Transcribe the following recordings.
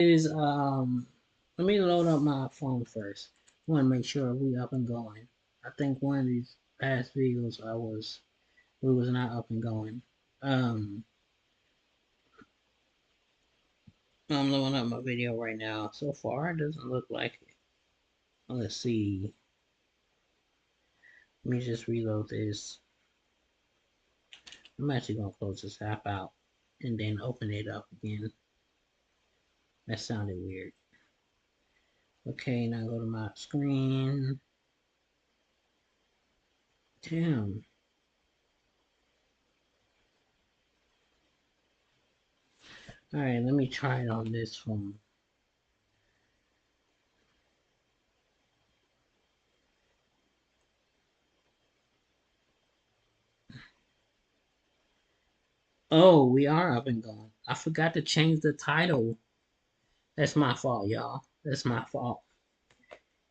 Is let me load up my phone first. Want to make sure we up and going. I think one of these past videos we was not up and going. Um, I'm loading up my video right now. So far, it doesn't look like it. Let's see. Let me just reload this. I'm actually gonna close this app out and then open it up again. That sounded weird. Okay, now go to my screen. Damn. Alright, let me try it on this phone. Oh, we are up and going. I forgot to change the title. That's my fault, y'all. That's my fault.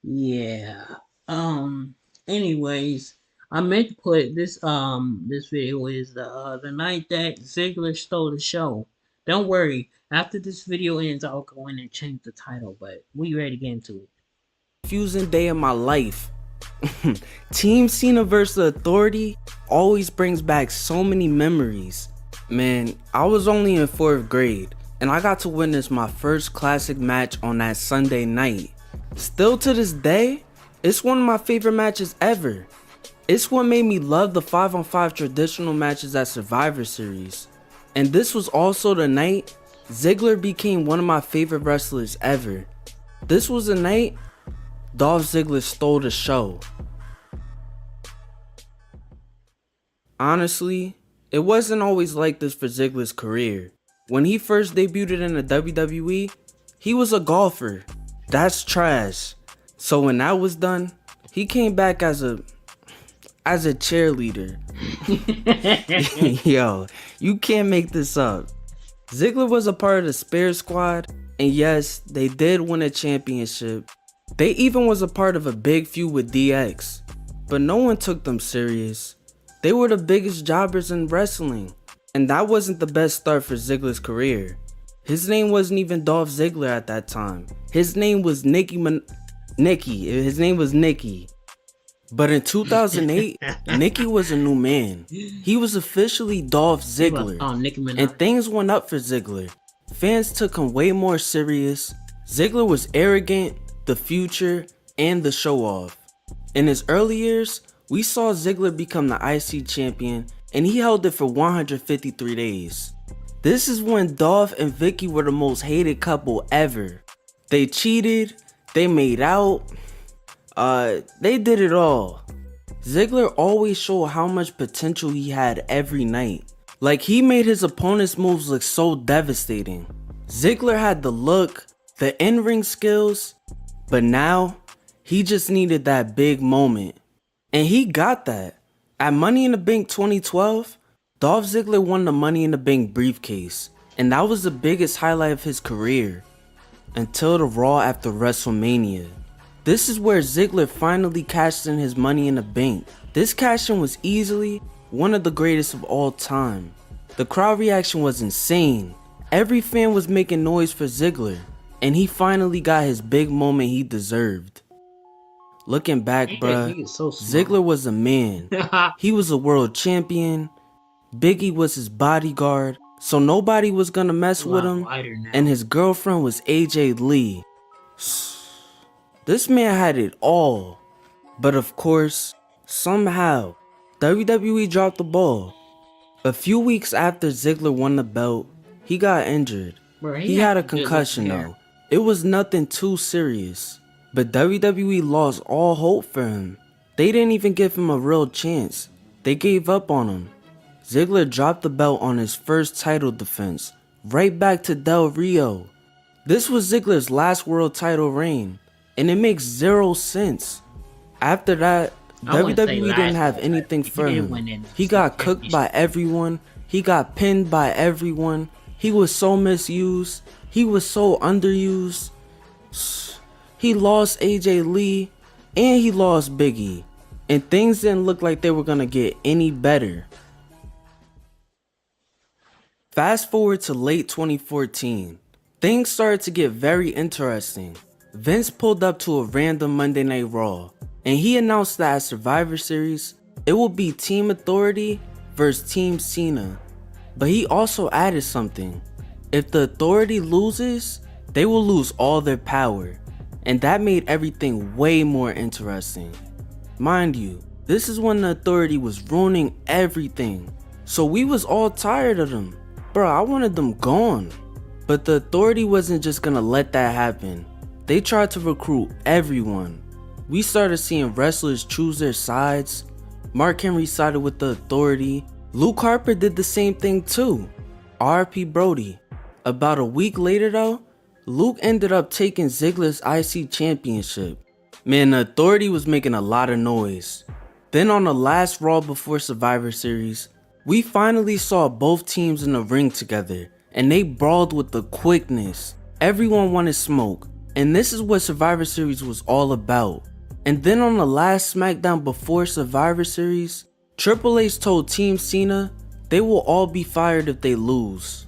Yeah. Um. Anyways, I meant to put this video is the night that Ziggler stole the show. Don't worry. After this video ends, I'll go in and change the title. But we ready to get into it. Confusing day of my life. Team Cena vs. Authority always brings back so many memories. Man, I was only in 4th grade and I got to witness my first classic match on that Sunday night. Still to this day, it's one of my favorite matches ever. It's what made me love the 5-on-5 traditional matches at Survivor Series. And this was also the night Ziggler became one of my favorite wrestlers ever. This was the night Dolph Ziggler stole the show. Honestly, it wasn't always like this for Ziggler's career. When he first debuted in the WWE, he was a golfer. That's trash. So when that was done, he came back as a cheerleader. Yo, you can't make this up. Ziggler was a part of the Spare Squad, and yes, they did win a championship. They even was a part of a big feud with DX, but no one took them serious. They were the biggest jobbers in wrestling, and that wasn't the best start for Ziggler's career. His name wasn't even Dolph Ziggler at that time. His name was Nicky. His name was Nicky. But in 2008, Nicky was a new man. He was officially Dolph Ziggler, and things went up for Ziggler. Fans took him way more serious. Ziggler was arrogant, the future, and the show-off. In his early years, we saw Ziggler become the IC champion, and he held it for 153 days. This is when Dolph and Vicky were the most hated couple ever. They cheated, they made out, they did it all. Ziggler always showed how much potential he had every night. Like, he made his opponent's moves look so devastating. Ziggler had the look, the in-ring skills, but now he just needed that big moment. And he got that. At Money in the Bank 2012, Dolph Ziggler won the Money in the Bank briefcase, and that was the biggest highlight of his career. Until the Raw after WrestleMania. This is where Ziggler finally cashed in his Money in the Bank. This cash-in was easily one of the greatest of all time. The crowd reaction was insane. Every fan was making noise for Ziggler, and he finally got his big moment he deserved. Looking back, bruh, Ziggler was a man. He was a world champion. Biggie was his bodyguard, so nobody was gonna mess with him, and his girlfriend was AJ Lee. This man had it all. But of course, somehow, WWE dropped the ball. A few weeks after Ziggler won the belt, he got injured. He had a concussion though. It was nothing too serious. But WWE lost all hope for him. They didn't even give him a real chance. They gave up on him. Ziggler dropped the belt on his first title defense, right back to Del Rio. This was Ziggler's last world title reign, and it makes zero sense. After that, WWE didn't have anything for him. He got cooked by everyone. He got pinned by everyone. He was so misused. He was so underused. He lost AJ Lee, and he lost Biggie, and things didn't look like they were gonna get any better. Fast forward to late 2014. Things started to get very interesting. Vince pulled up to a random Monday Night Raw, and he announced that at Survivor Series, it will be Team Authority versus Team Cena. But he also added something. If the Authority loses, they will lose all their power, and that made everything way more interesting. Mind you, this is when the Authority was ruining everything, so we was all tired of them. Bro, I wanted them gone. But the Authority wasn't just gonna let that happen. They tried to recruit everyone. We started seeing wrestlers choose their sides. Mark Henry sided with the Authority. Luke Harper did the same thing too. R.P. Brody. About a week later though, Luke ended up taking Ziggler's IC championship. Man, the Authority was making a lot of noise. Then on the last Raw before Survivor Series, we finally saw both teams in the ring together, and they brawled with the quickness. Everyone wanted smoke, and this is what Survivor Series was all about. And then on the last SmackDown before Survivor Series, Triple H told Team Cena they will all be fired if they lose.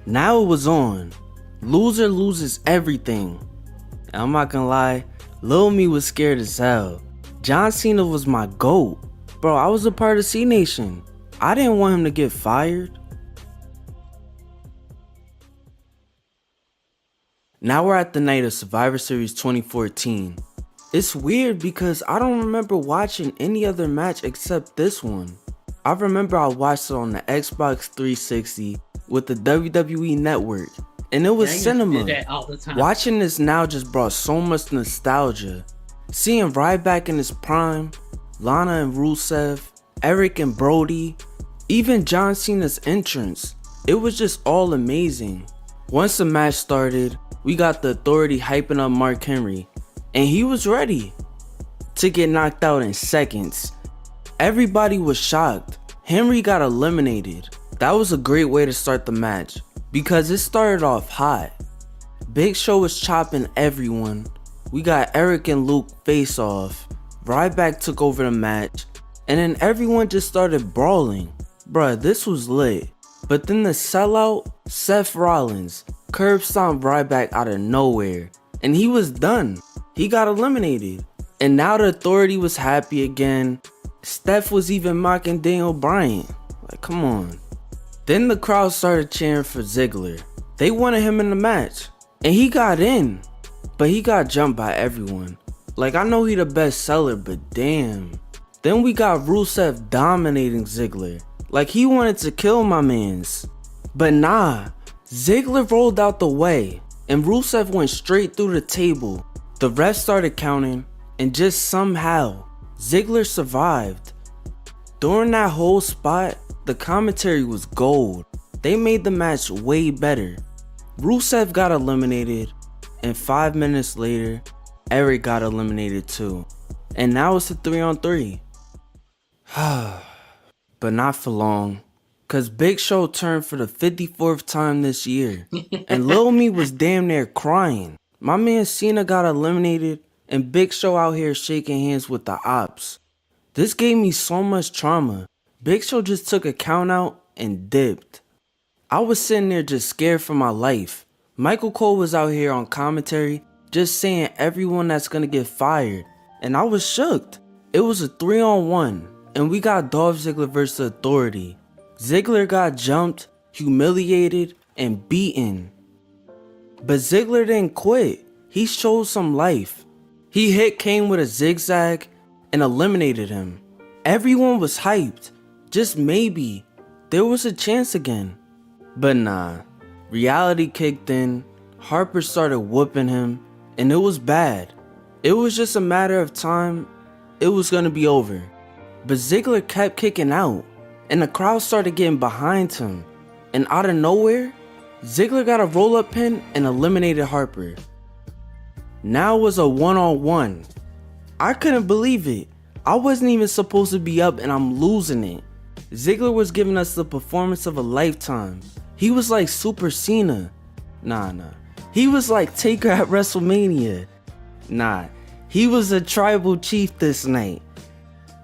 Now it was on. Loser loses everything. And I'm not gonna lie, Lil Me was scared as hell. John Cena was my GOAT. Bro, I was a part of C Nation. I didn't want him to get fired. Now we're at the night of Survivor Series 2014. It's weird because I don't remember watching any other match except this one. I remember I watched it on the Xbox 360 with the WWE Network, and it was cinema. Watching this now just brought so much nostalgia. Seeing Ryback in his prime, Lana and Rusev, Eric and Brody, even John Cena's entrance, it was just all amazing. Once the match started, we got the Authority hyping up Mark Henry, and he was ready to get knocked out in seconds. Everybody was shocked. Henry got eliminated. That was a great way to start the match because it started off hot. Big Show was chopping everyone. We got Eric and Luke face off. Ryback took over the match, and then everyone just started brawling. Bruh, this was lit. But then the sellout, Seth Rollins, curb stomped Ryback out of nowhere, and he was done. He got eliminated. And now the Authority was happy again. Steph was even mocking Daniel Bryan. Like, come on. Then the crowd started cheering for Ziggler. They wanted him in the match, and he got in, but he got jumped by everyone. Like, I know he the best seller, but damn. Then we got Rusev dominating Ziggler. Like, he wanted to kill my mans. But nah, Ziggler rolled out the way, and Rusev went straight through the table. The refs started counting, and just somehow, Ziggler survived. During that whole spot, the commentary was gold. They made the match way better. Rusev got eliminated, and 5 minutes later, Eric got eliminated too. And now it's a 3-on-3. But not for long, cause Big Show turned for the 54th time this year, and Lil Me was damn near crying. My man Cena got eliminated, and Big Show out here shaking hands with the ops. This gave me so much trauma. Big Show just took a count out and dipped. I was sitting there just scared for my life. Michael Cole was out here on commentary just saying everyone that's gonna get fired, and I was shook. It was a 3-on-1, and we got Dolph Ziggler versus the Authority. Ziggler got jumped, humiliated, and beaten. But Ziggler didn't quit. He showed some life. He hit Kane with a zigzag and eliminated him. Everyone was hyped. Just maybe there was a chance again. But nah, reality kicked in. Harper started whooping him, and it was bad. It was just a matter of time. It was gonna be over. But Ziggler kept kicking out, and the crowd started getting behind him. And out of nowhere, Ziggler got a roll-up pin and eliminated Harper. Now it was a 1-on-1. I couldn't believe it. I wasn't even supposed to be up, and I'm losing it. Ziggler was giving us the performance of a lifetime. He was like Super Cena. Nah. He was like Taker at WrestleMania. Nah. He was a tribal chief this night.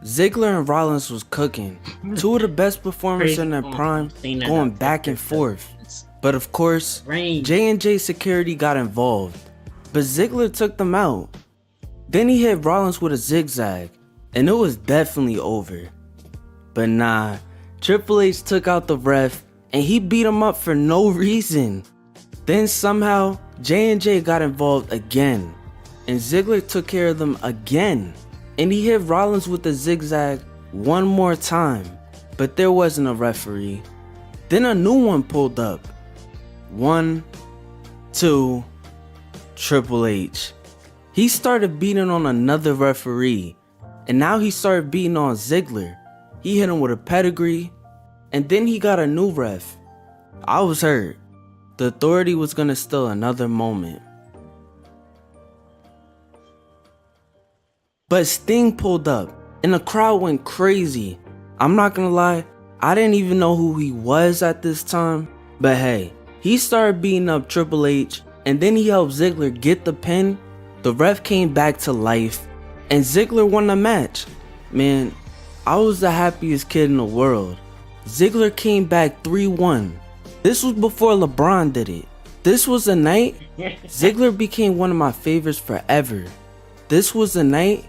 Ziggler and Rollins was cooking. Two of the best performers in their prime, going back and forth. But of course, Rain. J&J security got involved, but Ziggler took them out. Then he hit Rollins with a zigzag, and it was definitely over. But nah, Triple H took out the ref, and he beat him up for no reason. Then somehow, J&J got involved again, and Ziggler took care of them again. And he hit Rollins with the zigzag one more time, but there wasn't a referee. Then a new one pulled up. 1, 2, Triple H. He started beating on another referee, and now he started beating on Ziggler. He hit him with a pedigree, and then he got a new ref. I was hurt. The Authority was gonna steal another moment. But Sting pulled up, and the crowd went crazy. I'm not gonna lie, I didn't even know who he was at this time, but hey, he started beating up Triple H, and then he helped Ziggler get the pin. The ref came back to life, and Ziggler won the match. Man, I was the happiest kid in the world. Ziggler came back 3-1. This was before LeBron did it. This was the night Ziggler became one of my favorites forever. This was the night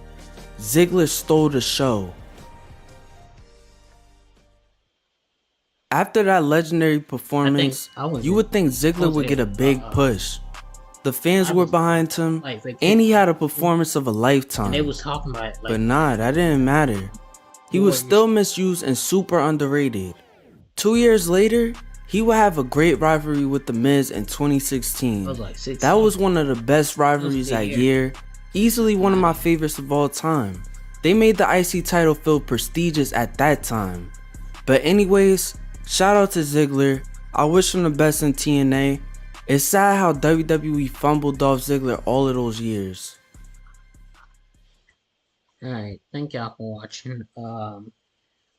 Ziggler stole the show. After that legendary performance, you would think Ziggler would get a big push. The fans were behind him, and he had a performance of a lifetime. They was talking about it, but nah, that didn't matter. He was still misused and super underrated. 2 years later, he would have a great rivalry with The Miz in 2016. That was one of the best rivalries that year. Easily one of my favorites of all time. They made the IC title feel prestigious at that time. But anyways, shout out to Ziggler. I wish him the best in TNA. It's sad how WWE fumbled Dolph Ziggler all of those years. Alright, thank y'all for watching. I'm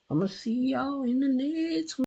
gonna see y'all in the next one.